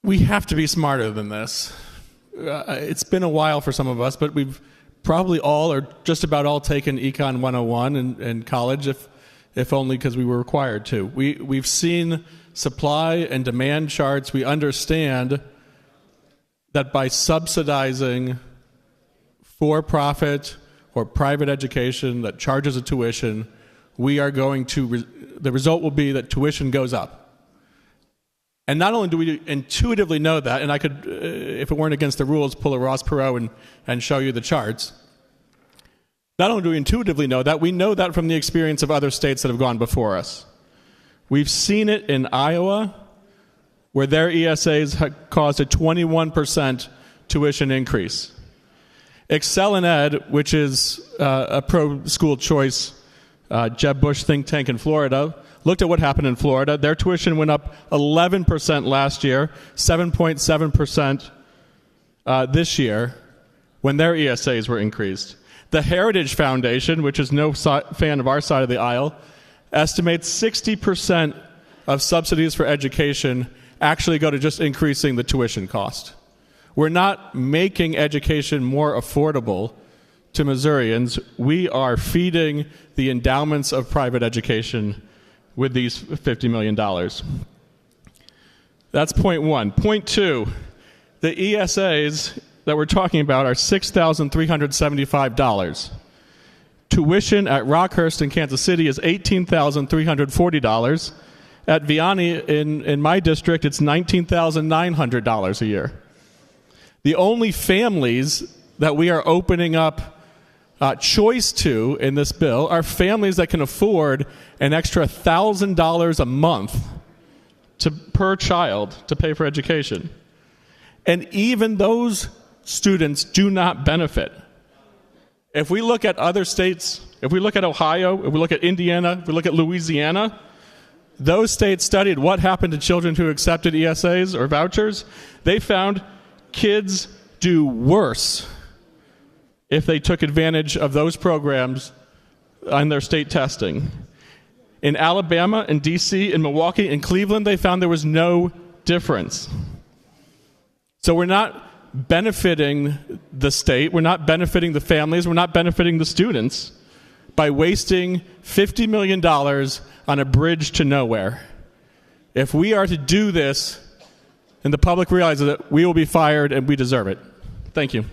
We have to be smarter than this. It's been a while for some of us, but we've probably all, or just about all, taken Econ 101 in college, if only because we were required to. We've seen supply and demand charts. We understand that by subsidizing for-profit or private education that charges a tuition, we are going to, the result will be that tuition goes up. And not only do we intuitively know that, and I could, if it weren't against the rules, pull a Ross Perot and show you the charts. Not only do we intuitively know that, we know that from the experience of other states that have gone before us. We've seen it in Iowa, where their ESAs caused a 21% tuition increase. Excel in Ed, which is a pro-school choice Jeb Bush think tank in Florida, looked at what happened in Florida. Their tuition went up 11% last year, 7.7% this year, when their ESAs were increased. The Heritage Foundation, which is no fan of our side of the aisle, estimates 60% of subsidies for education actually go to just increasing the tuition cost. We're not making education more affordable to Missourians. We are feeding the endowments of private education with these $50 million. That's point one. Point two, the ESAs that we're talking about are $6,375. Tuition at Rockhurst in Kansas City is $18,340. At Vianney in my district, it's $19,900 a year. The only families that we are opening up choice to in this bill are families that can afford an extra $1,000 a month per child to pay for education. And even those students do not benefit. If we look at other states, if we look at Ohio, if we look at Indiana, if we look at Louisiana, those states studied what happened to children who accepted ESAs or vouchers. They found kids do worse if they took advantage of those programs on their state testing. In Alabama, in D.C., in Milwaukee, in Cleveland, they found there was no difference. So we're not benefiting the state, we're not benefiting the families, we're not benefiting the students by wasting $50 million on a bridge to nowhere. If we are to do this, and the public realizes it, we will be fired and we deserve it. Thank you.